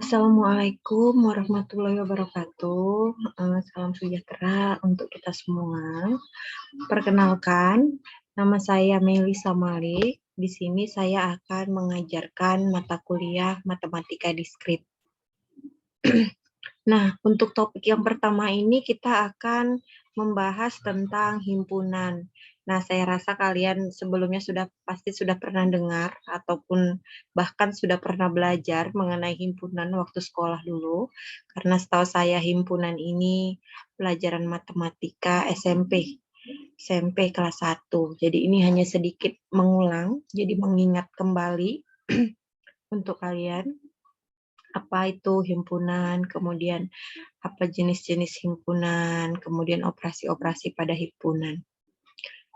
Assalamualaikum warahmatullahi wabarakatuh. Salam sejahtera untuk kita semua. Perkenalkan, nama saya Melisa Malik. Di sini saya akan mengajarkan mata kuliah Matematika Diskrit. Nah, untuk topik yang pertama ini kita akan membahas tentang himpunan. Nah, saya rasa kalian sebelumnya pasti sudah pernah dengar ataupun bahkan sudah pernah belajar mengenai himpunan waktu sekolah dulu. Karena setahu saya himpunan ini pelajaran matematika SMP kelas 1. Jadi ini hanya sedikit mengulang, jadi mengingat kembali untuk kalian apa itu himpunan, kemudian apa jenis-jenis himpunan, kemudian operasi-operasi pada himpunan.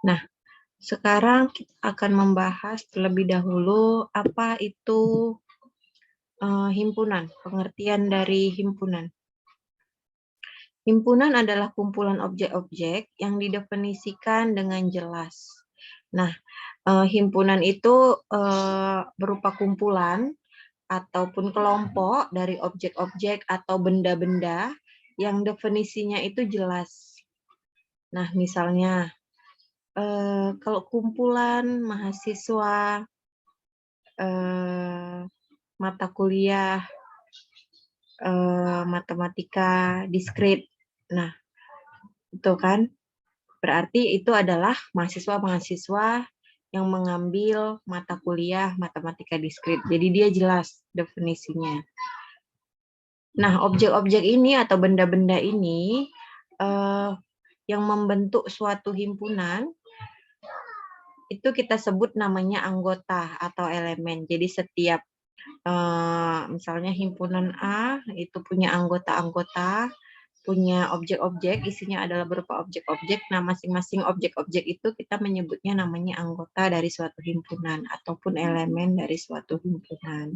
Nah, sekarang kita akan membahas terlebih dahulu apa itu himpunan, pengertian dari himpunan. Himpunan adalah kumpulan objek-objek yang didefinisikan dengan jelas. Nah, himpunan itu berupa kumpulan ataupun kelompok dari objek-objek atau benda-benda yang definisinya itu jelas. Nah, misalnya kalau kumpulan mahasiswa mata kuliah matematika diskrit. Nah, itu kan berarti itu adalah mahasiswa-mahasiswa yang mengambil mata kuliah matematika diskrit. Jadi dia jelas definisinya. Nah, objek-objek ini atau benda-benda ini yang membentuk suatu himpunan itu kita sebut namanya anggota atau elemen. Jadi setiap misalnya himpunan A itu punya anggota-anggota, punya objek-objek, isinya adalah berupa objek-objek. Nah, masing-masing objek-objek itu kita menyebutnya namanya anggota dari suatu himpunan ataupun elemen dari suatu himpunan.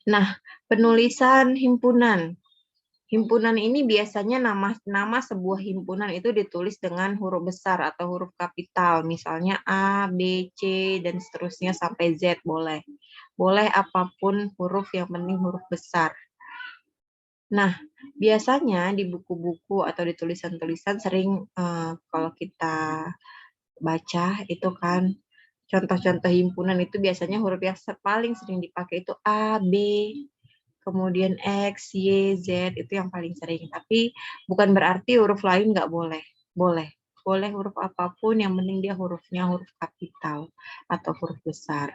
Nah, penulisan himpunan. Himpunan ini biasanya nama sebuah himpunan itu ditulis dengan huruf besar atau huruf kapital, misalnya A, B, C, dan seterusnya sampai Z boleh. Boleh apapun huruf, yang penting huruf besar. Nah, biasanya di buku-buku atau di tulisan-tulisan sering kalau kita baca itu kan contoh-contoh himpunan itu biasanya huruf yang paling sering dipakai itu A, B, kemudian X, Y, Z, itu yang paling sering. Tapi bukan berarti huruf lain nggak boleh. Boleh. Boleh huruf apapun, yang penting dia hurufnya huruf kapital atau huruf besar.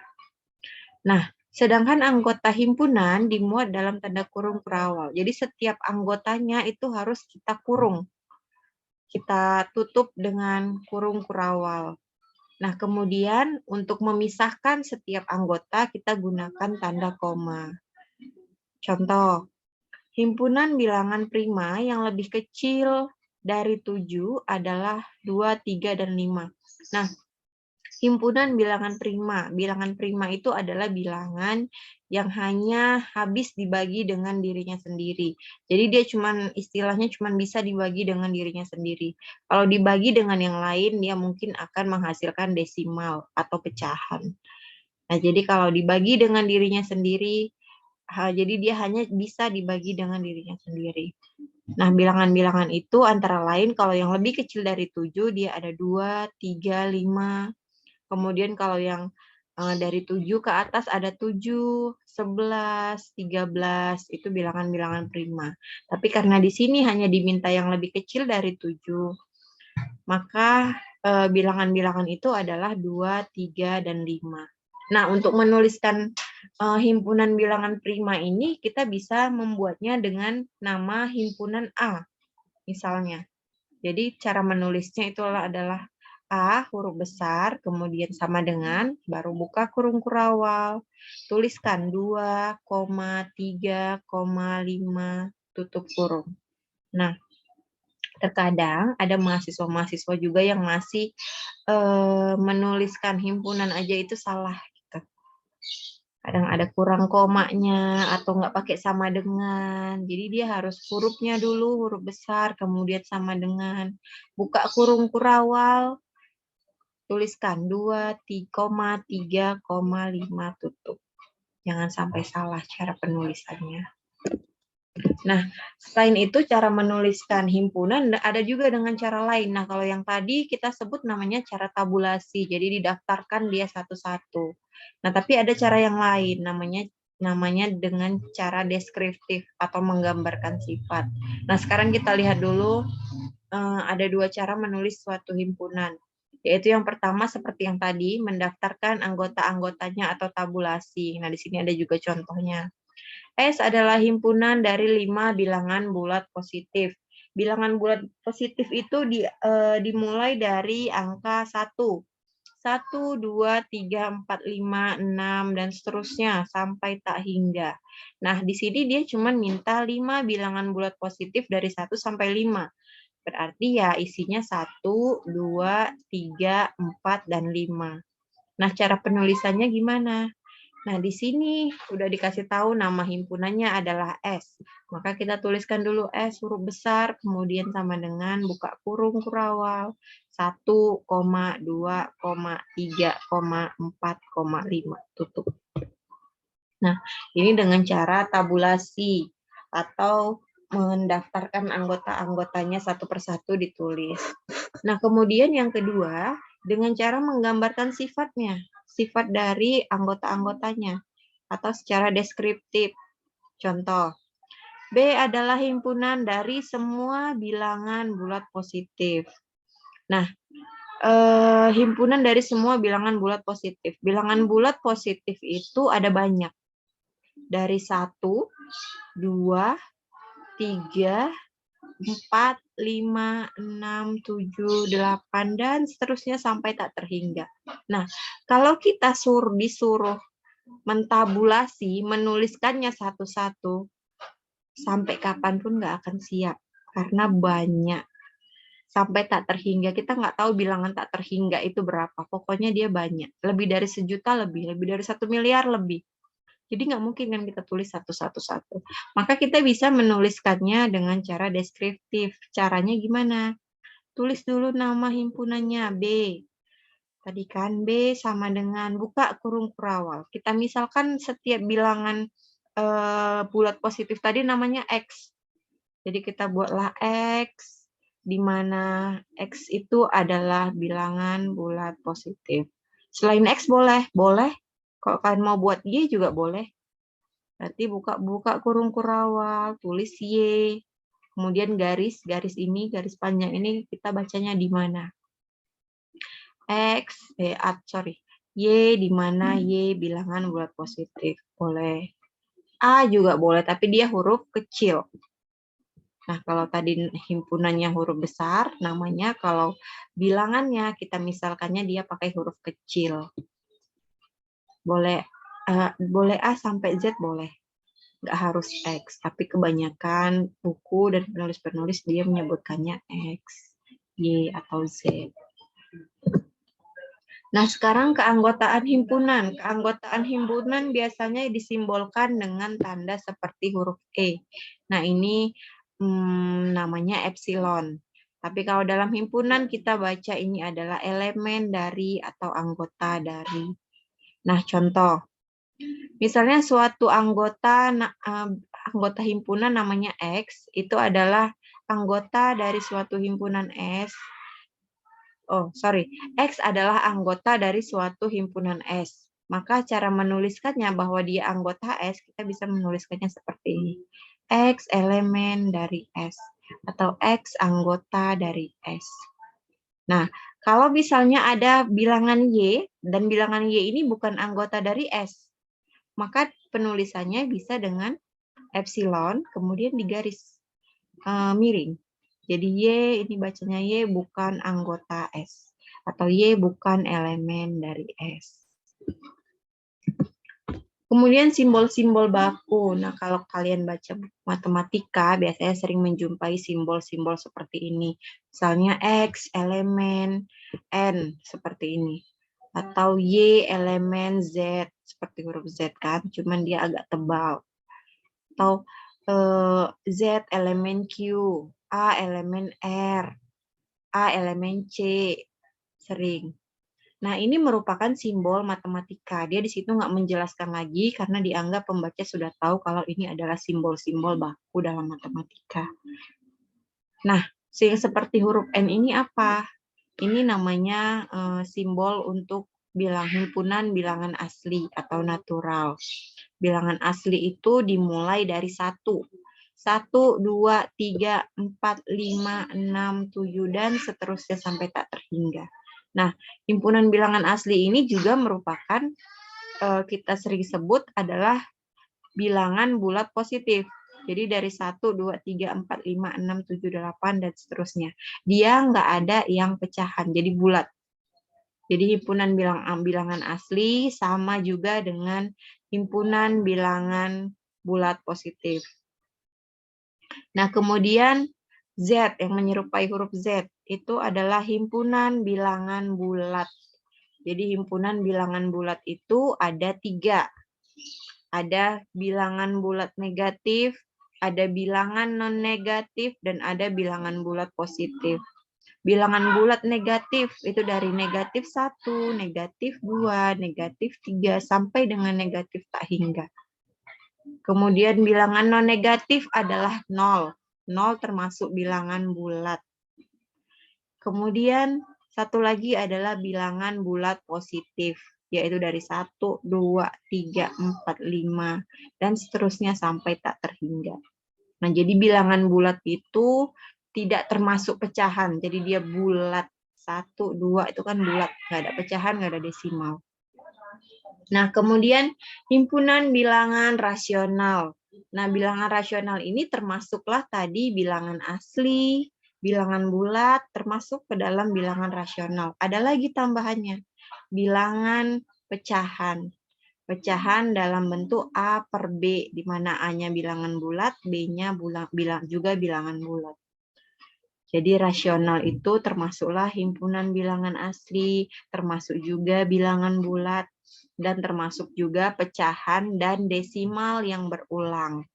Nah, sedangkan anggota himpunan dimuat dalam tanda kurung kurawal. Jadi setiap anggotanya itu harus kita kurung. Kita tutup dengan kurung kurawal. Nah, kemudian untuk memisahkan setiap anggota kita gunakan tanda koma. Contoh, himpunan bilangan prima yang lebih kecil dari 7 adalah 2, 3, dan 5. Nah, himpunan bilangan prima. Bilangan prima itu adalah bilangan yang hanya habis dibagi dengan dirinya sendiri. Jadi dia istilahnya bisa dibagi dengan dirinya sendiri. Kalau dibagi dengan yang lain, dia mungkin akan menghasilkan desimal atau pecahan. Nah, jadi kalau dibagi dengan dirinya sendiri, jadi dia hanya bisa dibagi dengan dirinya sendiri. Nah, bilangan-bilangan itu antara lain kalau yang lebih kecil dari 7, dia ada 2, 3, 5. Kemudian kalau yang dari 7 ke atas ada 7, 11, 13, itu bilangan-bilangan prima. Tapi karena di sini hanya diminta yang lebih kecil dari 7, maka bilangan-bilangan itu adalah 2, 3, dan 5. Nah, untuk menuliskan himpunan bilangan prima ini, kita bisa membuatnya dengan nama himpunan A, misalnya. Jadi cara menulisnya itu adalah A, huruf besar, kemudian sama dengan, baru buka kurung kurawal, tuliskan 2, 3, 5, tutup kurung. Nah, terkadang ada mahasiswa-mahasiswa juga yang masih menuliskan himpunan aja itu salah. Gitu. Kadang ada kurang komanya atau nggak pakai sama dengan. Jadi dia harus hurufnya dulu, huruf besar, kemudian sama dengan. Buka kurung kurawal, tuliskan 2, 3, 5, tutup. Jangan sampai salah cara penulisannya. Nah, selain itu cara menuliskan himpunan ada juga dengan cara lain. Nah, kalau yang tadi kita sebut namanya cara tabulasi. Jadi didaftarkan dia satu-satu. Nah, tapi ada cara yang lain namanya dengan cara deskriptif atau menggambarkan sifat. Nah, sekarang kita lihat dulu ada dua cara menulis suatu himpunan. Yaitu yang pertama seperti yang tadi, mendaftarkan anggota-anggotanya atau tabulasi. Nah, di sini ada juga contohnya. S adalah himpunan dari 5 bilangan bulat positif. Bilangan bulat positif itu dimulai dari angka 1. 1, 2, 3, 4, 5, 6, dan seterusnya sampai tak hingga. Nah, di sini dia cuma minta 5 bilangan bulat positif dari 1 sampai 5. Berarti ya isinya 1, 2, 3, 4, dan 5. Nah, cara penulisannya gimana? Nah, di sini udah dikasih tahu nama himpunannya adalah S. Maka kita tuliskan dulu S huruf besar, kemudian sama dengan buka kurung kurawal 1, 2, 3, 4, 5. Tutup. Nah, ini dengan cara tabulasi atau mendaftarkan anggota-anggotanya satu persatu ditulis. Nah, kemudian yang kedua, dengan cara menggambarkan sifatnya, sifat dari anggota-anggotanya, atau secara deskriptif. Contoh, B adalah himpunan dari semua bilangan bulat positif. Nah, himpunan dari semua bilangan bulat positif. Bilangan bulat positif itu ada banyak. Dari 1, 2, 3, 4, 5, 6, 7, 8, dan seterusnya sampai tak terhingga. Nah, kalau kita disuruh mentabulasi, menuliskannya satu-satu, sampai kapanpun nggak akan siap. Karena banyak. Sampai tak terhingga. Kita nggak tahu bilangan tak terhingga itu berapa. Pokoknya dia banyak. Lebih dari 1.000.000 lebih. Lebih dari 1 miliar lebih. Jadi nggak mungkin kan kita tulis satu-satu. Maka kita bisa menuliskannya dengan cara deskriptif. Caranya gimana? Tulis dulu nama himpunannya B. Tadi kan B sama dengan buka kurung kurawal. Kita misalkan setiap bilangan bulat positif tadi namanya X. Jadi kita buatlah X, di mana X itu adalah bilangan bulat positif. Selain X boleh. Kalau kalian mau buat Y juga boleh. Berarti buka kurung kurawal, tulis Y. Kemudian garis ini, garis panjang ini kita bacanya di mana? Y di mana Y bilangan bulat positif. Boleh. A juga boleh, tapi dia huruf kecil. Nah, kalau tadi himpunannya huruf besar, namanya kalau bilangannya kita misalkannya dia pakai huruf kecil. Boleh A sampai Z boleh. Nggak harus X, tapi kebanyakan buku dan penulis-penulis dia menyebutkannya X, Y, atau Z. Nah, sekarang keanggotaan himpunan. Keanggotaan himpunan biasanya disimbolkan dengan tanda seperti huruf E. Nah, ini namanya epsilon. Tapi kalau dalam himpunan kita baca ini adalah elemen dari atau anggota dari. Nah, contoh. Misalnya suatu anggota himpunan namanya X, itu adalah anggota dari suatu himpunan S. X adalah anggota dari suatu himpunan S. Maka cara menuliskannya bahwa dia anggota S, kita bisa menuliskannya seperti ini. X elemen dari S. Atau X anggota dari S. Nah, kalau misalnya ada bilangan Y, dan bilangan Y ini bukan anggota dari S, maka penulisannya bisa dengan epsilon, kemudian digaris miring. Jadi Y ini bacanya Y bukan anggota S. Atau Y bukan elemen dari S. Kemudian simbol-simbol baku. Nah, kalau kalian baca matematika, biasanya sering menjumpai simbol-simbol seperti ini. Misalnya X elemen N, seperti ini. Atau Y elemen Z, seperti huruf Z kan, cuman dia agak tebal. Atau Z elemen Q, A elemen R, A elemen C, sering. Nah, ini merupakan simbol matematika. Dia di situ nggak menjelaskan lagi karena dianggap pembaca sudah tahu kalau ini adalah simbol-simbol baku dalam matematika. Nah, yang seperti huruf N ini apa? Ini namanya simbol untuk himpunan bilangan asli atau natural. Bilangan asli itu dimulai dari 1. 1, 2, 3, 4, 5, 6, 7, dan seterusnya sampai tak terhingga. Nah, himpunan bilangan asli ini juga merupakan kita sering sebut adalah bilangan bulat positif. Jadi dari 1, 2, 3, 4, 5, 6, 7, 8, dan seterusnya. Dia nggak ada yang pecahan, jadi bulat. Jadi himpunan bilangan asli sama juga dengan himpunan bilangan bulat positif. Nah, kemudian Z yang menyerupai huruf Z itu adalah himpunan bilangan bulat. Jadi himpunan bilangan bulat itu ada 3. Ada bilangan bulat negatif, ada bilangan non-negatif, dan ada bilangan bulat positif. Bilangan bulat negatif itu dari negatif 1, negatif 2, negatif 3, sampai dengan negatif tak hingga. Kemudian bilangan non-negatif adalah 0. 0 termasuk bilangan bulat. Kemudian satu lagi adalah bilangan bulat positif, yaitu dari 1, 2, 3, 4, 5, dan seterusnya sampai tak terhingga. Nah, jadi bilangan bulat itu tidak termasuk pecahan, jadi dia bulat. 1, 2 itu kan bulat, nggak ada pecahan, nggak ada desimal. Nah, kemudian himpunan bilangan rasional. Nah, bilangan rasional ini termasuklah tadi bilangan asli, bilangan bulat, termasuk ke dalam bilangan rasional. Ada lagi tambahannya, bilangan pecahan. Pecahan dalam bentuk A per B, di mana A-nya bilangan bulat, B-nya juga bilangan bulat. Jadi rasional itu termasuklah himpunan bilangan asli, termasuk juga bilangan bulat, dan termasuk juga pecahan dan desimal yang berulang.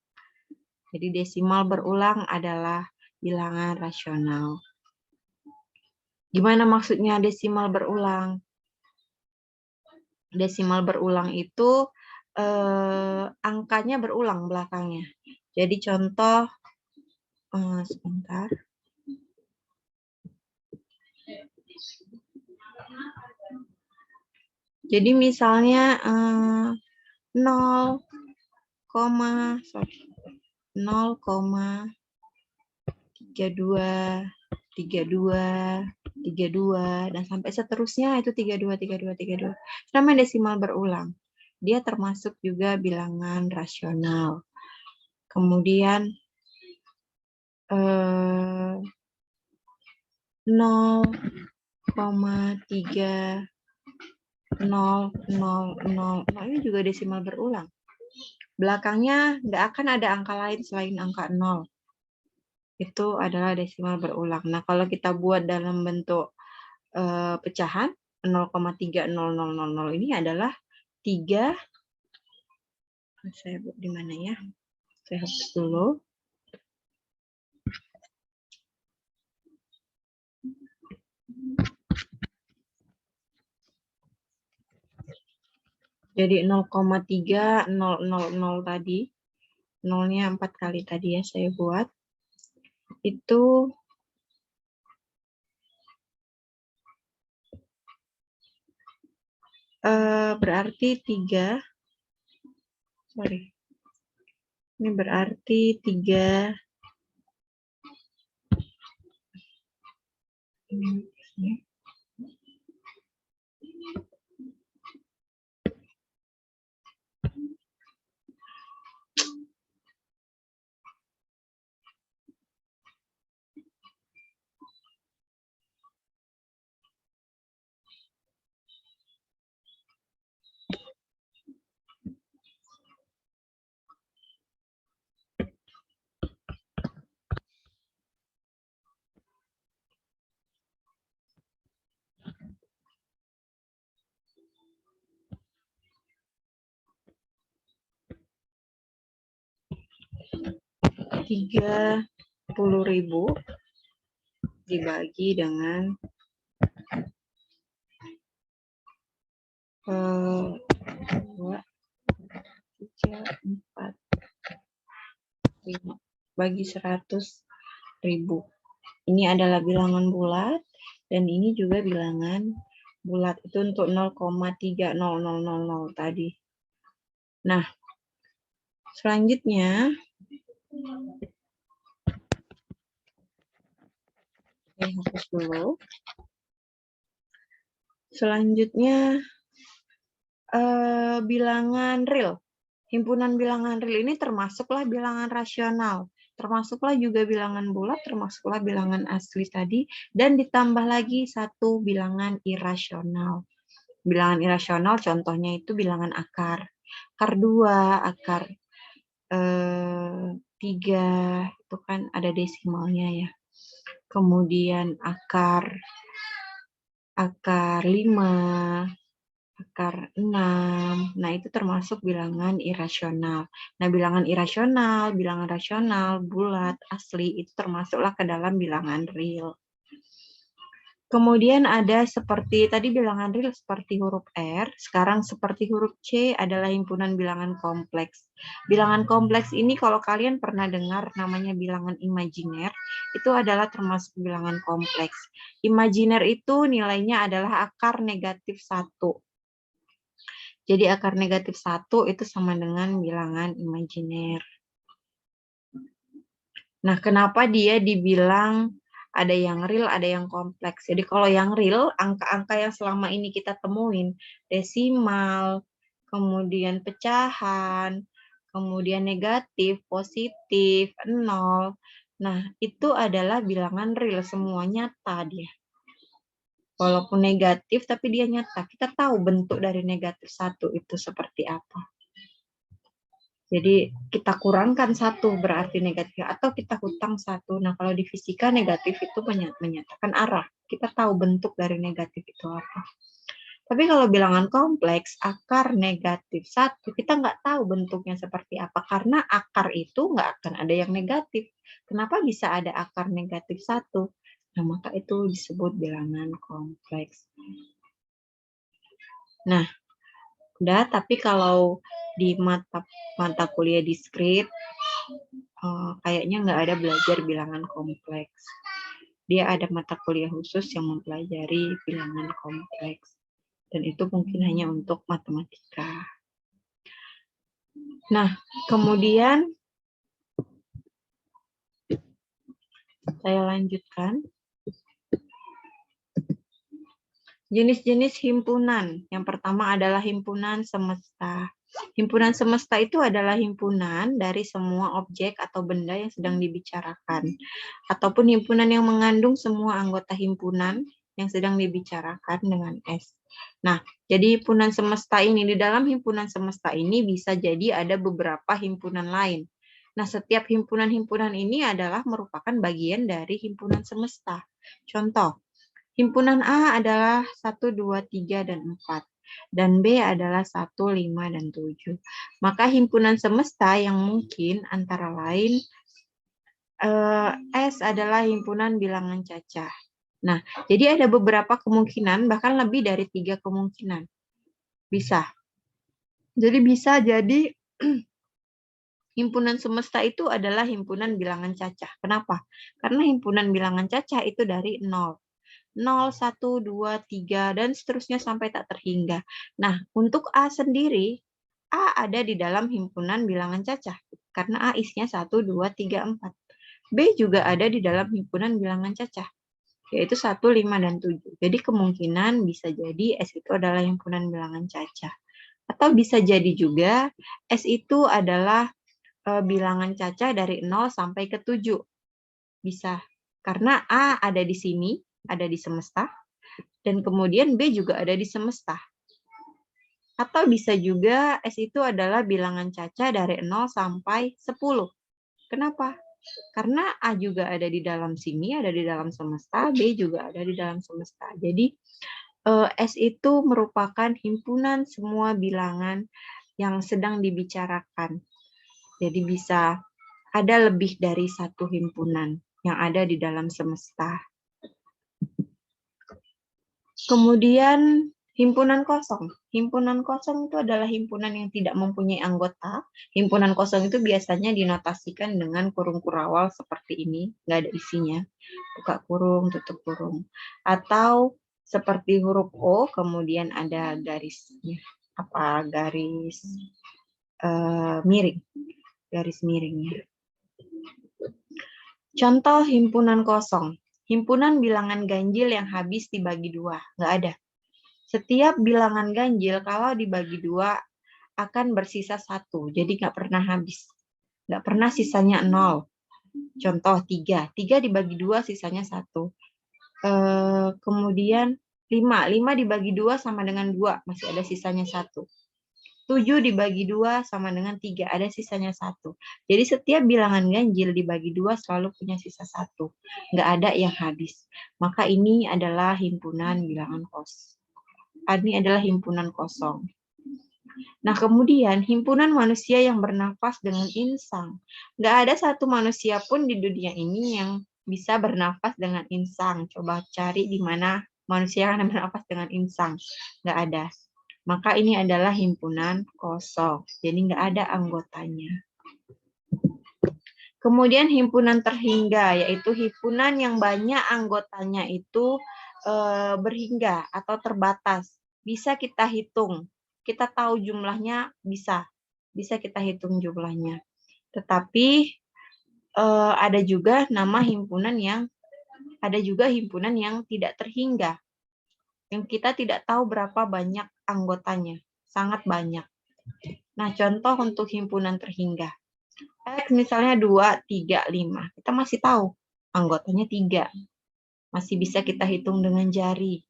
Jadi desimal berulang adalah bilangan rasional. Gimana maksudnya desimal berulang? Desimal berulang itu angkanya berulang belakangnya. Jadi contoh, sebentar. Jadi misalnya 0,32, 32, dan sampai seterusnya itu 32, 32, 32. Namanya desimal berulang. Dia termasuk juga bilangan rasional. Kemudian 0,3, 0, 0, 0. Nah, ini juga desimal berulang. Belakangnya nggak akan ada angka lain selain angka 0. Itu adalah desimal berulang. Nah, kalau kita buat dalam bentuk pecahan, 0,30000 ini adalah 3. Saya buat di mana ya? Saya hapus dulu. Jadi 0,3000 tadi, 0-nya 4 kali tadi ya saya buat. Itu berarti 3. Sorry. Ini berarti 3. Ini. 30.000 dibagi dengan 2, 3, 4, 5 bagi 100.000. Ini adalah bilangan bulat dan ini juga bilangan bulat. Itu untuk 0,30000 tadi. Nah, selanjutnya hapus dulu. Selanjutnya bilangan real. Himpunan bilangan real ini termasuklah bilangan rasional, termasuklah juga bilangan bulat, termasuklah bilangan asli tadi, dan ditambah lagi satu bilangan irasional. Bilangan irasional contohnya itu bilangan akar. Akar 2, akar 3, itu kan ada desimalnya ya. Kemudian akar 5, akar 6. Nah, itu termasuk bilangan irasional. Nah, bilangan irasional, bilangan rasional, bulat, asli, itu termasuklah ke dalam bilangan real. Kemudian ada seperti, tadi bilangan real seperti huruf R, sekarang seperti huruf C adalah himpunan bilangan kompleks. Bilangan kompleks ini kalau kalian pernah dengar namanya bilangan imajiner, itu adalah termasuk bilangan kompleks. Imajiner itu nilainya adalah akar negatif 1. Jadi akar negatif 1 itu sama dengan bilangan imajiner. Nah, kenapa dia dibilang ada yang real, ada yang kompleks. Jadi kalau yang real, angka-angka yang selama ini kita temuin, desimal, kemudian pecahan, kemudian negatif, positif, 0. Nah, itu adalah bilangan real, semua nyata dia. Walaupun negatif, tapi dia nyata. Kita tahu bentuk dari negatif 1 itu seperti apa. Jadi kita kurangkan 1 berarti negatif, atau kita hutang 1. Nah, kalau di fisika negatif itu menyatakan arah. Kita tahu bentuk dari negatif itu apa. Tapi kalau bilangan kompleks, akar negatif 1, kita nggak tahu bentuknya seperti apa. Karena akar itu nggak akan ada yang negatif. Kenapa bisa ada akar negatif 1? Nah, maka itu disebut bilangan kompleks. Nah, udah, tapi kalau di mata kuliah diskrit, kayaknya nggak ada belajar bilangan kompleks. Dia ada mata kuliah khusus yang mempelajari bilangan kompleks. Dan itu mungkin hanya untuk matematika. Nah, kemudian saya lanjutkan. Jenis-jenis himpunan. Yang pertama adalah himpunan semesta. Himpunan semesta itu adalah himpunan dari semua objek atau benda yang sedang dibicarakan. Ataupun himpunan yang mengandung semua anggota himpunan yang sedang dibicarakan dengan S. Nah, jadi himpunan semesta ini, di dalam himpunan semesta ini bisa jadi ada beberapa himpunan lain. Nah, setiap himpunan-himpunan ini adalah merupakan bagian dari himpunan semesta. Contoh, himpunan A adalah 1, 2, 3, dan 4. Dan B adalah 1, 5, dan 7. Maka himpunan semesta yang mungkin antara lain S adalah himpunan bilangan cacah. Nah, jadi ada beberapa kemungkinan, bahkan lebih dari 3 kemungkinan. Bisa. Jadi bisa jadi himpunan semesta itu adalah himpunan bilangan cacah. Kenapa? Karena himpunan bilangan cacah itu dari 0. 0, 1, 2, 3, dan seterusnya sampai tak terhingga. Nah, untuk A sendiri, A ada di dalam himpunan bilangan cacah. Karena A isinya 1, 2, 3, 4. B juga ada di dalam himpunan bilangan cacah, yaitu 1, 5, dan 7. Jadi kemungkinan bisa jadi S itu adalah himpunan bilangan cacah. Atau bisa jadi juga S itu adalah bilangan cacah dari 0 sampai ke 7. Bisa. Karena A ada di sini, ada di semesta, dan kemudian B juga ada di semesta. Atau bisa juga S itu adalah bilangan cacah dari 0 sampai 10. Kenapa? Karena A juga ada di dalam sini, ada di dalam semesta, B juga ada di dalam semesta. Jadi S itu merupakan himpunan semua bilangan yang sedang dibicarakan. Jadi bisa ada lebih dari satu himpunan yang ada di dalam semesta. Kemudian Himpunan kosong. Himpunan kosong itu adalah himpunan yang tidak mempunyai anggota. Himpunan kosong itu biasanya dinotasikan dengan kurung kurawal seperti ini, nggak ada isinya. Buka kurung, tutup kurung. Atau seperti huruf O, kemudian ada garisnya, garis miring, garis miringnya. Contoh himpunan kosong. Himpunan bilangan ganjil yang habis dibagi dua. Nggak ada. Setiap bilangan ganjil kalau dibagi dua akan bersisa 1. Jadi nggak pernah habis. Nggak pernah sisanya 0. Contoh 3. 3 dibagi 2 sisanya 1. Kemudian 5. 5 dibagi 2 sama dengan 2. Masih ada sisanya 1. 7 dibagi 2 sama dengan 3. Ada sisanya 1. Jadi setiap bilangan ganjil dibagi 2 selalu punya sisa 1. Nggak ada yang habis. Maka ini adalah himpunan bilangan kosong. Ini adalah himpunan kosong. Nah, kemudian himpunan manusia yang bernafas dengan insang. Nggak ada satu manusia pun di dunia ini yang bisa bernafas dengan insang. Coba cari di mana manusia yang bernafas dengan insang. Nggak ada. Maka ini adalah himpunan kosong. Jadi nggak ada anggotanya. Kemudian himpunan terhingga, yaitu himpunan yang banyak anggotanya itu berhingga atau terbatas. Bisa kita hitung. Kita tahu jumlahnya bisa kita hitung jumlahnya. Tetapi ada juga himpunan yang tidak terhingga. Yang kita tidak tahu berapa banyak anggotanya. Sangat banyak. Nah, contoh untuk himpunan terhingga. X misalnya 2, 3, 5. Kita masih tahu anggotanya 3. Masih bisa kita hitung dengan jari.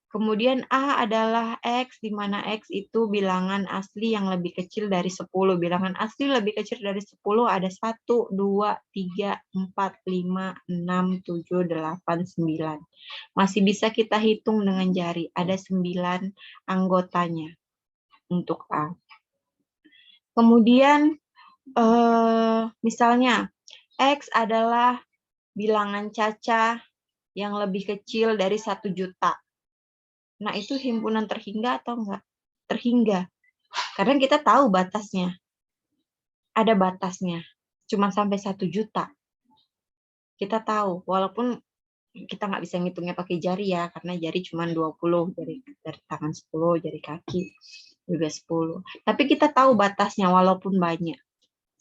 Kemudian A adalah X, di mana X itu bilangan asli yang lebih kecil dari 10. Bilangan asli lebih kecil dari 10 ada 1, 2, 3, 4, 5, 6, 7, 8, 9. Masih bisa kita hitung dengan jari. Ada 9 anggotanya untuk A. Kemudian, misalnya, X adalah bilangan cacah yang lebih kecil dari 1 juta. Nah, itu himpunan terhingga atau enggak? Terhingga. Karena kita tahu batasnya. Ada batasnya. Cuma sampai 1 juta. Kita tahu, walaupun kita nggak bisa ngitungnya pakai jari ya, karena jari cuma 20, dari tangan 10, jari kaki juga 10. Tapi kita tahu batasnya walaupun banyak.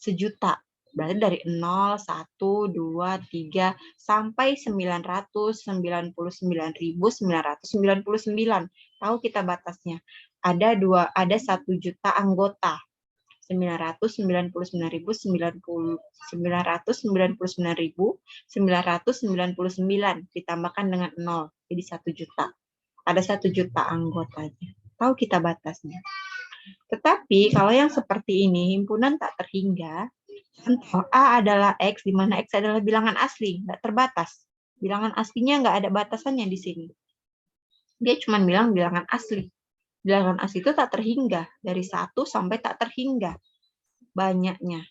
1 juta. Berarti dari 0, 1, 2, 3, sampai 999.999. Tahu kita batasnya. Ada 1 juta anggota. 999.999 ditambahkan dengan 0. Jadi 1 juta. Ada 1 juta anggotanya. Tahu kita batasnya. Tetapi kalau yang seperti ini, himpunan tak terhingga, contoh A adalah X, di mana X adalah bilangan asli, nggak terbatas. Bilangan aslinya nggak ada batasannya di sini. Dia cuma bilang bilangan asli. Bilangan asli itu tak terhingga, dari 1 sampai tak terhingga. Banyaknya.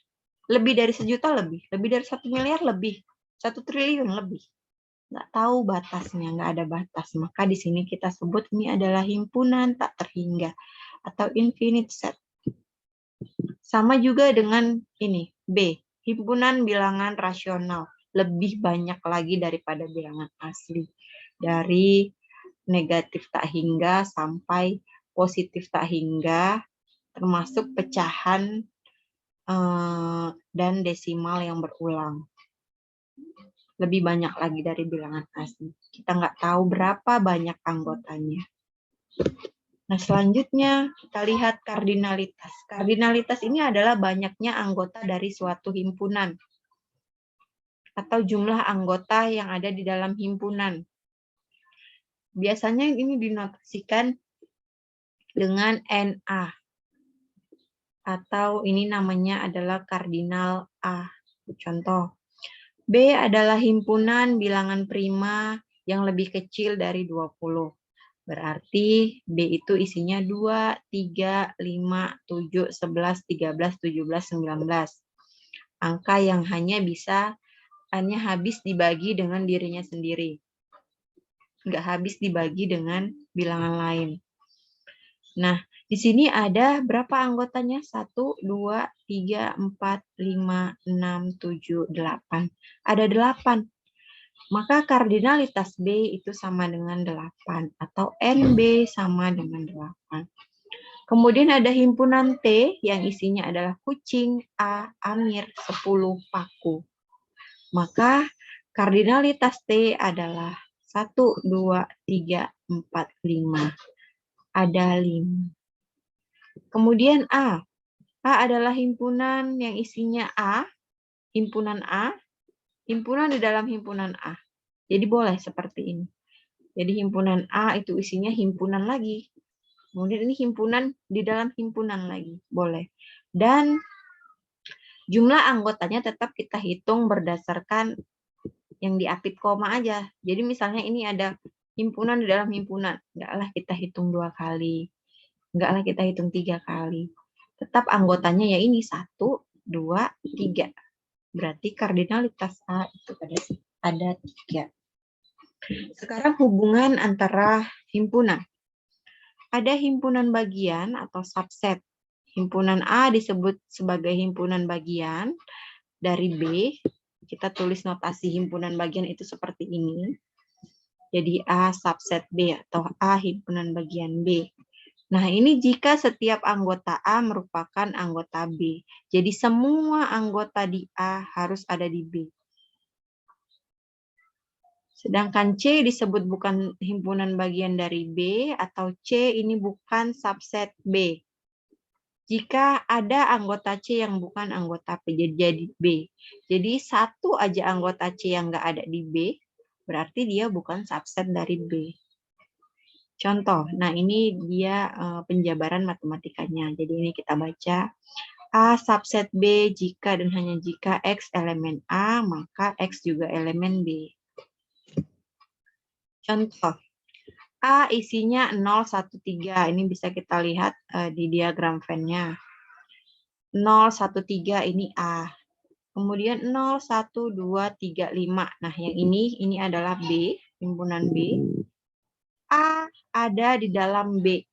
Lebih dari 1 juta lebih dari 1 miliar lebih, 1 triliun lebih. Nggak tahu batasnya, nggak ada batas. Maka di sini kita sebut ini adalah himpunan tak terhingga atau infinite set. Sama juga dengan ini, B, himpunan bilangan rasional. Lebih banyak lagi daripada bilangan asli. Dari negatif tak hingga sampai positif tak hingga, termasuk pecahan dan desimal yang berulang. Lebih banyak lagi dari bilangan asli. Kita nggak tahu berapa banyak anggotanya. Nah, selanjutnya kita lihat kardinalitas. Kardinalitas ini adalah banyaknya anggota dari suatu himpunan atau jumlah anggota yang ada di dalam himpunan. Biasanya ini dinotasikan dengan NA atau ini namanya adalah kardinal A. Contoh, B adalah himpunan bilangan prima yang lebih kecil dari 20. Berarti B itu isinya 2, 3, 5, 7, 11, 13, 17, 19. Angka yang hanya habis dibagi dengan dirinya sendiri. nggak habis dibagi dengan bilangan lain. Nah, di sini ada berapa anggotanya? 1, 2, 3, 4, 5, 6, 7, 8. Ada 8. Maka kardinalitas B itu sama dengan 8 atau NB sama dengan 8. Kemudian ada himpunan T yang isinya adalah kucing, A, Amir, 10 paku. Maka kardinalitas T adalah 1, 2, 3, 4, 5. Ada 5. Kemudian A. A adalah himpunan yang isinya A, himpunan A, himpunan di dalam himpunan A. Jadi boleh seperti ini. Jadi himpunan A itu isinya himpunan lagi. Kemudian ini himpunan di dalam himpunan lagi. Boleh. Dan jumlah anggotanya tetap kita hitung berdasarkan yang diapit koma aja. Jadi misalnya ini ada himpunan di dalam himpunan. Enggaklah kita hitung 2 kali. Enggaklah kita hitung 3 kali. Tetap anggotanya ya ini 1, 2, 3. Berarti kardinalitas A itu ada 3. Sekarang hubungan antara himpunan. Ada himpunan bagian atau subset. Himpunan A disebut sebagai himpunan bagian dari B. Kita tulis notasi himpunan bagian itu seperti ini. Jadi A subset B atau A himpunan bagian B. Nah, ini jika setiap anggota A merupakan anggota B. Jadi semua anggota di A harus ada di B. Sedangkan C disebut bukan himpunan bagian dari B atau C ini bukan subset B. Jika ada anggota C yang bukan anggota B, jadi B. Jadi satu aja anggota C yang nggak ada di B, berarti dia bukan subset dari B. Contoh, nah ini dia penjabaran matematikanya. Jadi ini kita baca A subset B jika dan hanya jika X elemen A, maka X juga elemen B. Contoh, A isinya 0, 1, 3. Ini bisa kita lihat di diagram Venn-nya. 0, 1, 3 ini A. Kemudian 0, 1, 2, 3, 5. Nah, yang ini adalah B, himpunan B. A ada di dalam B.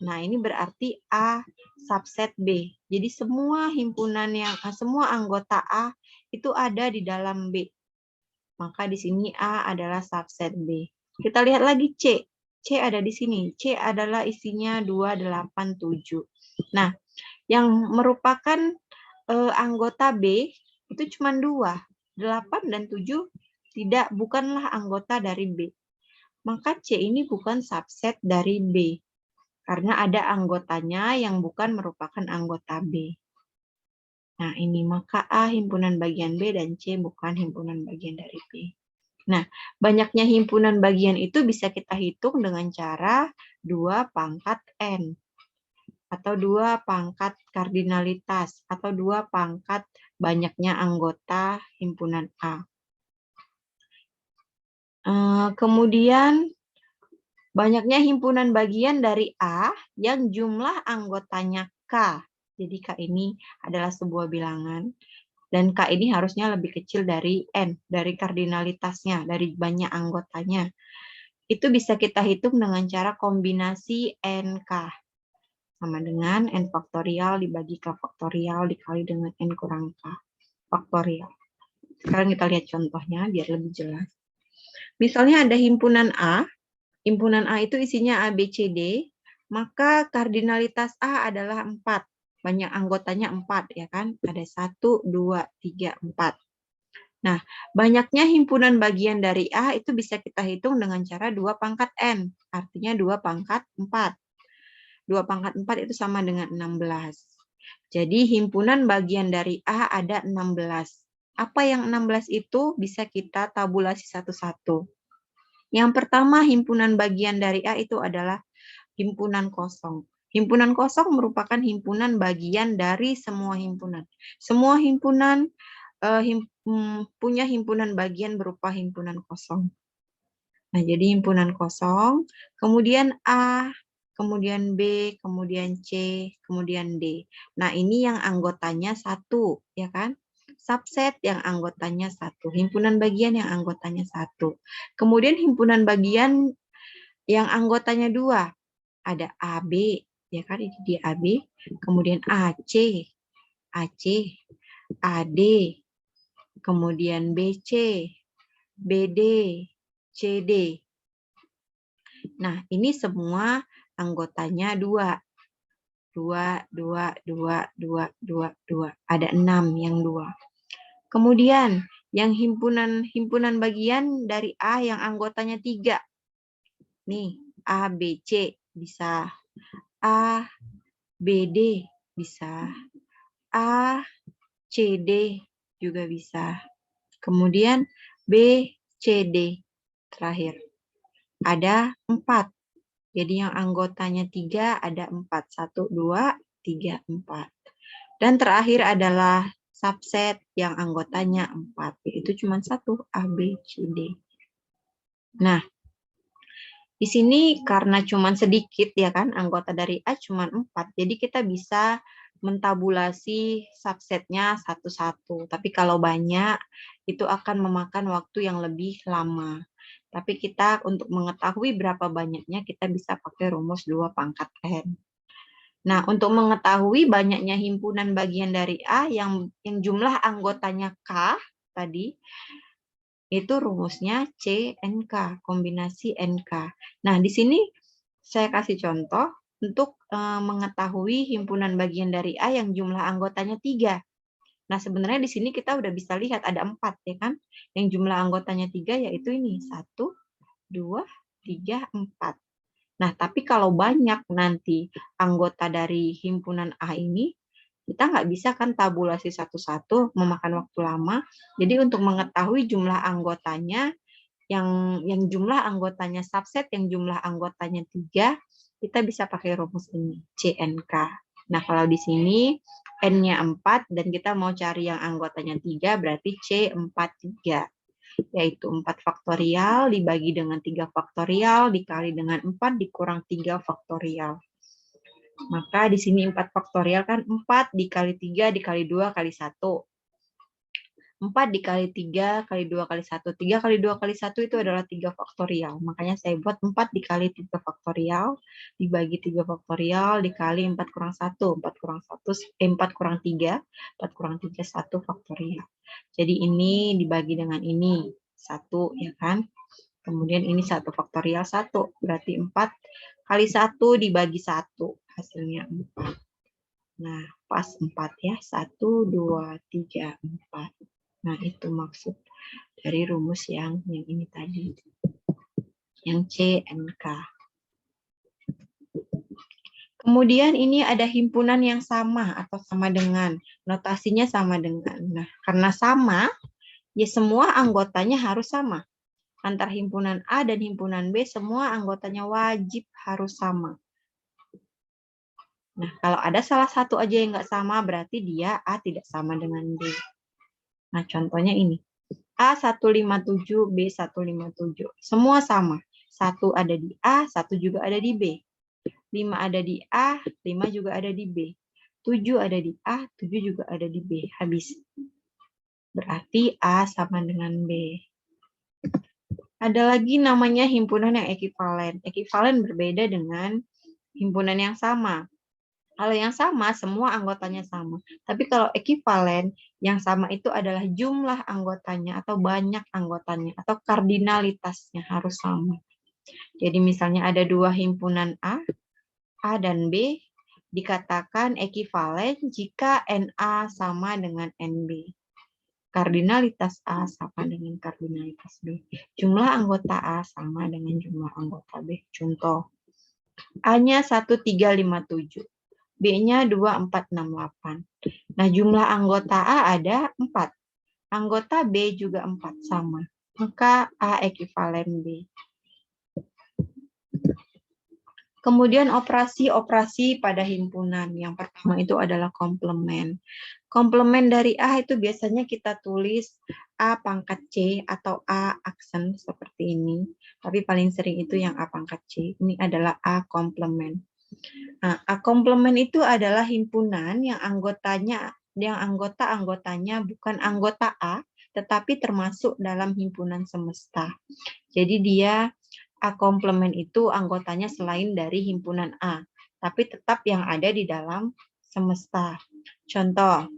Nah, ini berarti A subset B. Jadi semua semua anggota A itu ada di dalam B. Maka di sini A adalah subset B. Kita lihat lagi C. C ada di sini. C adalah isinya 2, 8, 7. Nah, yang merupakan anggota B itu cuma 2. 8 dan 7 bukanlah anggota dari B. Maka C ini bukan subset dari B. Karena ada anggotanya yang bukan merupakan anggota B. Nah, ini maka A himpunan bagian B dan C bukan himpunan bagian dari B. Nah, banyaknya himpunan bagian itu bisa kita hitung dengan cara 2 pangkat N. Atau 2 pangkat kardinalitas. Atau 2 pangkat banyaknya anggota himpunan A. Kemudian banyaknya himpunan bagian dari A yang jumlah anggotanya K. Jadi K ini adalah sebuah bilangan. Dan K ini harusnya lebih kecil dari N, dari kardinalitasnya, dari banyak anggotanya. Itu bisa kita hitung dengan cara kombinasi NK. Sama dengan N faktorial dibagi K faktorial dikali dengan N kurang K faktorial. Sekarang kita lihat contohnya biar lebih jelas. Misalnya ada himpunan A itu isinya A, B, C, D, maka kardinalitas A adalah 4. Banyak anggotanya 4, ya kan? Ada 1, 2, 3, 4. Nah, banyaknya himpunan bagian dari A itu bisa kita hitung dengan cara 2 pangkat N, artinya 2 pangkat 4. 2 pangkat 4 itu sama dengan 16. Jadi himpunan bagian dari A ada 16. Apa yang 16 itu bisa kita tabulasi satu-satu. Yang pertama himpunan bagian dari A itu adalah himpunan kosong. Himpunan kosong merupakan himpunan bagian dari semua himpunan. Semua himpunan punya himpunan bagian berupa himpunan kosong. Nah, jadi himpunan kosong, kemudian A, kemudian B, kemudian C, kemudian D. Nah, ini yang anggotanya 1, ya kan? subset yang anggotanya 1, himpunan bagian yang anggotanya 1. Kemudian himpunan bagian yang anggotanya 2. Ada AB, ya kan ini dia AB, kemudian AC, AD, kemudian BC, BD, CD. Nah, ini semua anggotanya 2. 2, 2, 2, 2, 2, 2. Ada 6 yang 2. Kemudian, yang himpunan bagian dari A yang anggotanya 3. Nih, A, B, C bisa. A, B, D bisa. A, C, D juga bisa. Kemudian B, C, D terakhir. Ada 4. Jadi yang anggotanya 3 ada 4. 1, 2, 3, 4. Dan terakhir adalah subset yang anggotanya 4. Itu cuma 1, A, B, C, D. Nah, di sini karena cuma sedikit ya kan, anggota dari A cuma 4. Jadi kita bisa mentabulasi subsetnya satu-satu. Tapi kalau banyak, itu akan memakan waktu yang lebih lama. Tapi kita untuk mengetahui berapa banyaknya, kita bisa pakai rumus 2 pangkat N. Nah, untuk mengetahui banyaknya himpunan bagian dari A yang jumlah anggotanya K tadi, itu rumusnya CNK, kombinasi NK. Nah, di sini saya kasih contoh untuk mengetahui himpunan bagian dari A yang jumlah anggotanya 3. Nah, sebenarnya di sini kita udah bisa lihat ada 4, ya kan? Yang jumlah anggotanya 3 yaitu ini, 1, 2, 3, 4. Nah, tapi kalau banyak nanti anggota dari himpunan A ini, kita nggak bisa kan tabulasi satu-satu, memakan waktu lama. Jadi untuk mengetahui jumlah anggotanya, yang jumlah anggotanya subset, yang jumlah anggotanya 3, kita bisa pakai rumus ini, CNK. Nah, kalau di sini N-nya 4 dan kita mau cari yang anggotanya 3, berarti C43. Yaitu 4 faktorial dibagi dengan 3 faktorial dikali dengan 4 dikurang 3 faktorial. Maka di sini 4 faktorial kan 4 dikali 3 dikali 2 kali 1. 4 dikali 3 kali 2 kali 1. 3 kali 2 kali 1 itu adalah 3 faktorial. Makanya saya buat 4 dikali 3 faktorial dibagi 3 faktorial dikali 4 kurang 1. 4 kurang 1, 4 kurang 3. 4 kurang 3, 1 faktorial. Jadi ini dibagi dengan ini. 1, ya kan? Kemudian ini 1 faktorial 1. Berarti 4 kali 1 dibagi 1. Hasilnya 4. Nah, pas 4 ya. 1, 2, 3, 4. Nah, itu maksud dari rumus yang ini tadi. Yang CNK. Kemudian ini ada himpunan yang sama atau sama dengan. Notasinya sama dengan. Nah, karena sama, ya semua anggotanya harus sama. Antar himpunan A dan himpunan B, semua anggotanya wajib harus sama. Nah, kalau ada salah satu aja yang nggak sama, berarti dia A tidak sama dengan B. Nah, contohnya ini. A157, B157. Semua sama. 1 ada di A, 1 juga ada di B. 5 ada di A, 5 juga ada di B. 7 ada di A, 7 juga ada di B. Habis. Berarti A sama dengan B. Ada lagi namanya himpunan yang ekivalen. Ekivalen berbeda dengan himpunan yang sama. Kalau yang sama, semua anggotanya sama. Tapi kalau ekivalen, yang sama itu adalah jumlah anggotanya atau banyak anggotanya atau kardinalitasnya harus sama. Jadi misalnya ada 2 himpunan A dan B, dikatakan ekivalen jika NA sama dengan NB. Kardinalitas A sama dengan kardinalitas B. Jumlah anggota A sama dengan jumlah anggota B. Contoh, A-nya 1357. B-nya 2468. Nah, jumlah anggota A ada 4. Anggota B juga 4, sama. Maka A ekivalen B. Kemudian operasi-operasi pada himpunan. Yang pertama itu adalah komplement. Komplement dari A itu biasanya kita tulis A pangkat C atau A aksen seperti ini. Tapi paling sering itu yang A pangkat C. Ini adalah A komplement. Nah, A komplement itu adalah himpunan yang anggotanya yang anggota-anggotanya bukan anggota A, tetapi termasuk dalam himpunan semesta. Jadi dia A komplement itu anggotanya selain dari himpunan A, tapi tetap yang ada di dalam semesta. Contoh,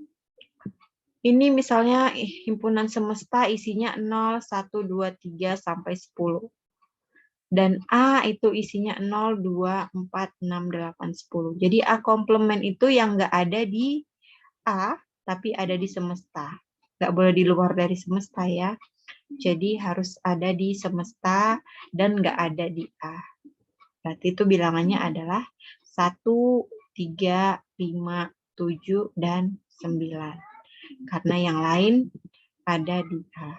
ini misalnya himpunan semesta isinya 0, 1, 2, 3, sampai 10. Dan A itu isinya 0, 2, 4, 6, 8, 10. Jadi A komplement itu yang nggak ada di A, tapi ada di semesta. Nggak boleh di luar dari semesta ya. Jadi harus ada di semesta dan nggak ada di A. Berarti itu bilangannya adalah 1, 3, 5, 7, dan 9. Karena yang lain ada di A.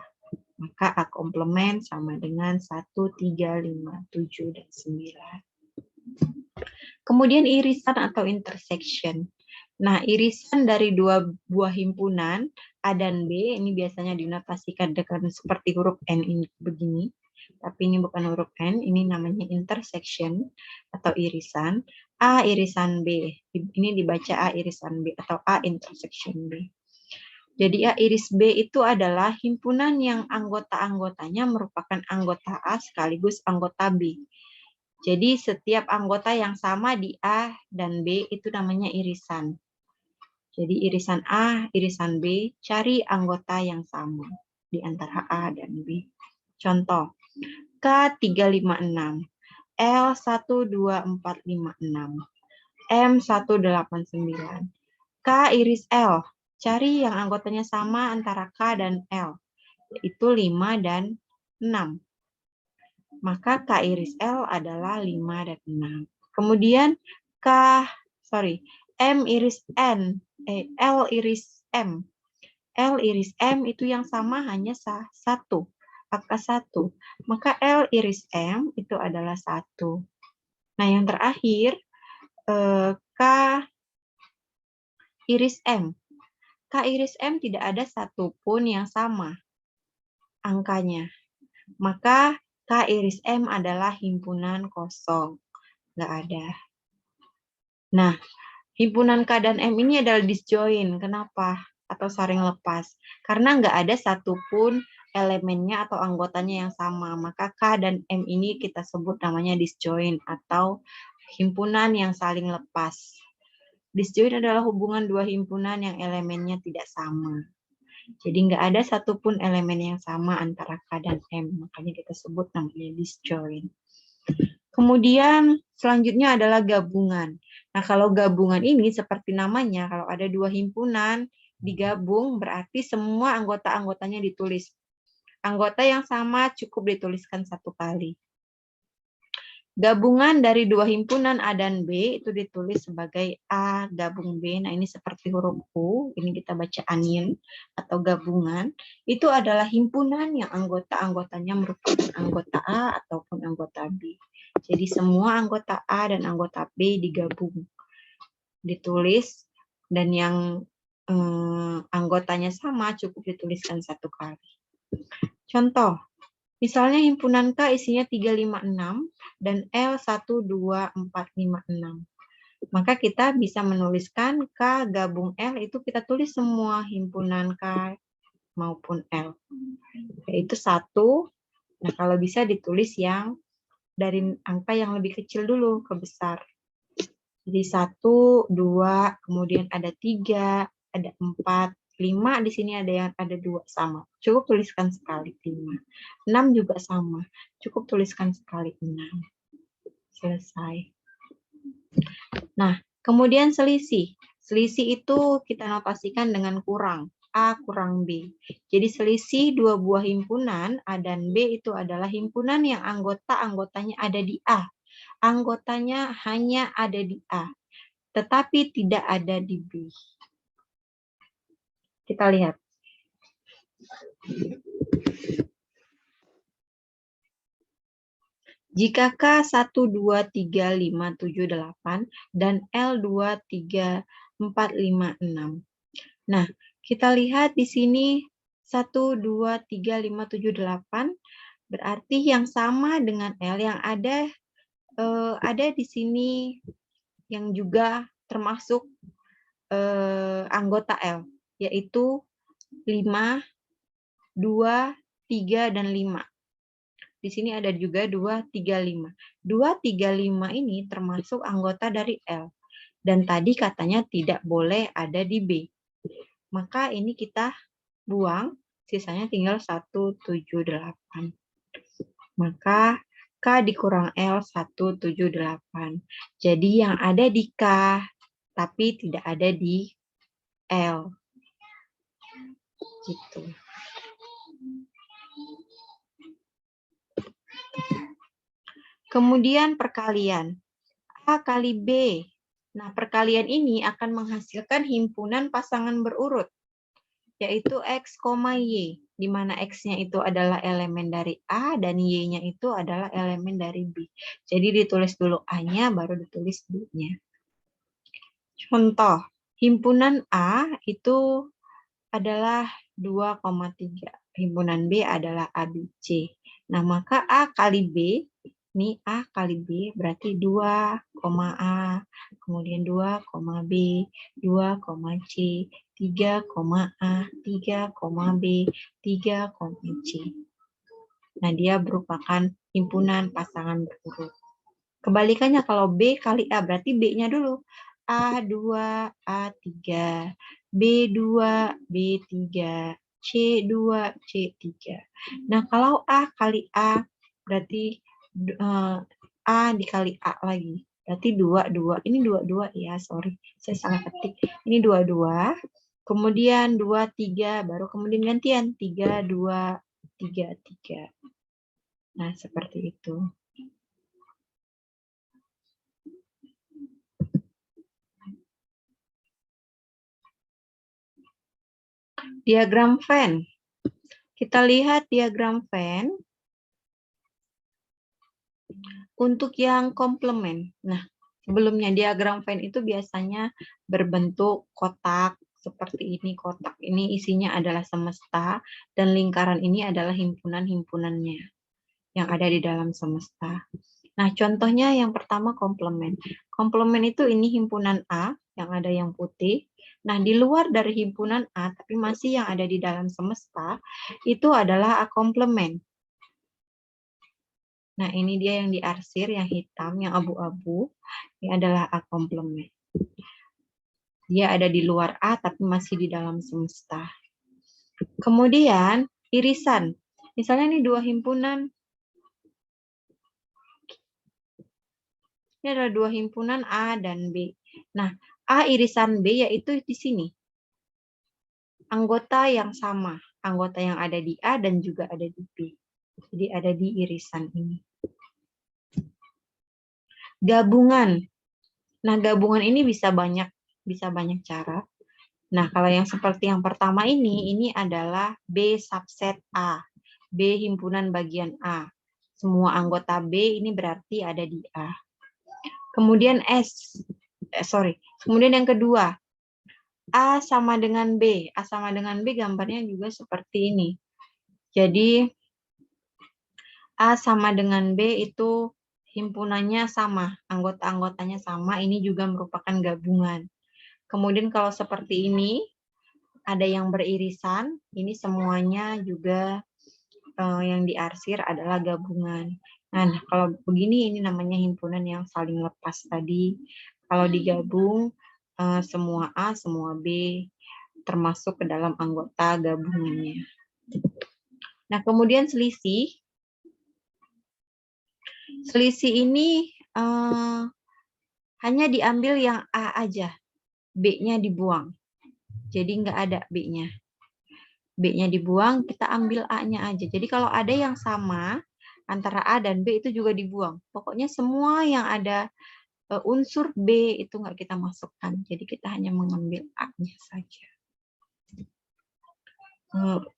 Maka A komplement sama dengan 1, 3, 5, 7, dan 9. Kemudian irisan atau intersection. Nah, irisan dari dua buah himpunan, A dan B, ini biasanya dinotasikan dengan seperti huruf N ini begini. Tapi ini bukan huruf N, ini namanya intersection atau irisan. A irisan B, ini dibaca A irisan B atau A intersection B. Jadi A iris B itu adalah himpunan yang anggota-anggotanya merupakan anggota A sekaligus anggota B. Jadi setiap anggota yang sama di A dan B itu namanya irisan. Jadi irisan A, irisan B, cari anggota yang sama di antara A dan B. Contoh, K356, L12456, M189. K iris L, cari yang anggotanya sama antara K dan L, yaitu 5 dan 6. Maka K iris L adalah 5 dan 6. Kemudian M iris N, L iris M. L iris M itu yang sama hanya 1, angka 1. Maka L iris M itu adalah 1. Nah, yang terakhir, K iris M. K iris M tidak ada satupun yang sama angkanya. Maka K iris M adalah himpunan kosong. Nggak ada. Nah, himpunan K dan M ini adalah disjoin. Kenapa? Atau saling lepas. Karena nggak ada satupun elemennya atau anggotanya yang sama. Maka K dan M ini kita sebut namanya disjoin atau himpunan yang saling lepas. Disjoin adalah hubungan dua himpunan yang elemennya tidak sama. Jadi nggak ada satupun elemen yang sama antara K dan M. Makanya kita sebut namanya disjoin. Kemudian selanjutnya adalah gabungan. Nah, kalau gabungan ini seperti namanya, kalau ada dua himpunan digabung berarti semua anggota-anggotanya ditulis. Anggota yang sama cukup dituliskan satu kali. Gabungan dari dua himpunan A dan B itu ditulis sebagai A gabung B. Nah, ini seperti huruf U, ini kita baca anion atau gabungan. Itu adalah himpunan yang anggota-anggotanya merupakan anggota A ataupun anggota B. Jadi semua anggota A dan anggota B digabung, ditulis, dan yang anggotanya sama cukup dituliskan satu kali. Contoh, misalnya himpunan K isinya 356 dan L 12456. Maka kita bisa menuliskan K gabung L itu kita tulis semua himpunan K maupun L. Yaitu 1. Nah, kalau bisa ditulis yang dari angka yang lebih kecil dulu ke besar. Jadi 1, 2, kemudian ada 3, ada 4, 5 di sini ada 2 sama. Cukup tuliskan sekali 5. 6 juga sama. Cukup tuliskan sekali 6. Selesai. Nah, kemudian selisih. Selisih itu kita notasikan dengan kurang. A kurang B. Jadi selisih dua buah himpunan A dan B itu adalah himpunan yang anggota-anggotanya ada di A. Anggotanya hanya ada di A, tetapi tidak ada di B. Kita lihat. Jika K 1, 2, 3, 5, 7, 8 dan L 2, 3, 4, 5, 6. Nah, kita lihat di sini 1, 2, 3, 5, 7, 8 berarti yang sama dengan L yang ada di sini yang juga termasuk anggota L, yaitu 5, 2, 3, dan 5. Di sini ada juga 2, 3, 5. 2, 3, 5 ini termasuk anggota dari L. Dan tadi katanya tidak boleh ada di B. Maka ini kita buang, sisanya tinggal 1, 7, 8. Maka K dikurang L 1, 7, 8. Jadi yang ada di K, tapi tidak ada di L. Gitu. Kemudian perkalian. A kali B. Nah, perkalian ini akan menghasilkan himpunan pasangan berurut, yaitu X, Y, di mana X-nya itu adalah elemen dari A dan Y-nya itu adalah elemen dari B. Jadi ditulis dulu A-nya, baru ditulis B-nya. Contoh, himpunan A itu adalah 2,3. Himpunan B adalah ABC. Nah, maka A kali B, ini A kali B berarti 2, A, kemudian 2, B, 2, C, 3, A, 3, B, 3, C. Nah, dia merupakan himpunan pasangan berurut. Kebalikannya kalau B kali A, berarti B-nya dulu. A2, A3, B2, B3, C2, C3. Nah, kalau A kali A, berarti A dikali A lagi. Berarti 2, 2. Ini 2, 2 ya, sorry. Saya salah ketik. Ini 2, 2. Kemudian 2, 3. Baru kemudian gantian. 3, 2, 3, 3. Nah, seperti itu. Diagram Venn. Kita lihat diagram Venn untuk yang komplement. Nah, sebelumnya diagram Venn itu biasanya berbentuk kotak seperti ini. Kotak ini isinya adalah semesta dan lingkaran ini adalah himpunan-himpunannya yang ada di dalam semesta. Nah, contohnya yang pertama komplement. Komplement itu ini himpunan A yang ada yang putih. Nah, di luar dari himpunan A, tapi masih yang ada di dalam semesta, itu adalah A komplement. Nah, ini dia yang diarsir, yang hitam, yang abu-abu. Ini adalah A komplement. Dia ada di luar A, tapi masih di dalam semesta. Kemudian, irisan. Misalnya ini dua himpunan. Ini adalah dua himpunan A dan B. Nah, A irisan B yaitu di sini. Anggota yang sama. Anggota yang ada di A dan juga ada di B. Jadi ada di irisan ini. Gabungan. Nah, gabungan ini bisa banyak cara. Nah, kalau yang seperti yang pertama ini adalah B subset A. B himpunan bagian A. Semua anggota B ini berarti ada di A. Kemudian kemudian yang kedua, A sama dengan B. A sama dengan B gambarnya juga seperti ini. Jadi, A sama dengan B itu himpunannya sama, anggota-anggotanya sama, ini juga merupakan gabungan. Kemudian kalau seperti ini, ada yang beririsan, ini semuanya juga yang diarsir adalah gabungan. Nah, kalau begini ini namanya himpunan yang saling lepas tadi. Kalau digabung, semua A, semua B, termasuk ke dalam anggota gabungannya. Nah, kemudian selisih. Selisih ini hanya diambil yang A aja, B-nya dibuang. Jadi nggak ada B-nya. B-nya dibuang, kita ambil A-nya aja. Jadi kalau ada yang sama antara A dan B itu juga dibuang. Pokoknya semua yang ada unsur B itu nggak kita masukkan. Jadi kita hanya mengambil A-nya saja.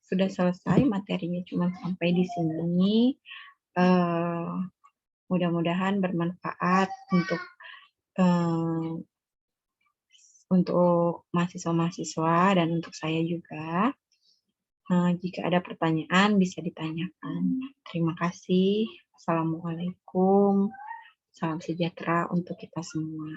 Sudah selesai materinya, cuma sampai di sini. Mudah-mudahan bermanfaat untuk mahasiswa-mahasiswa dan untuk saya juga. Jika ada pertanyaan bisa ditanyakan. Terima kasih. Assalamualaikum. Salam sejahtera untuk kita semua.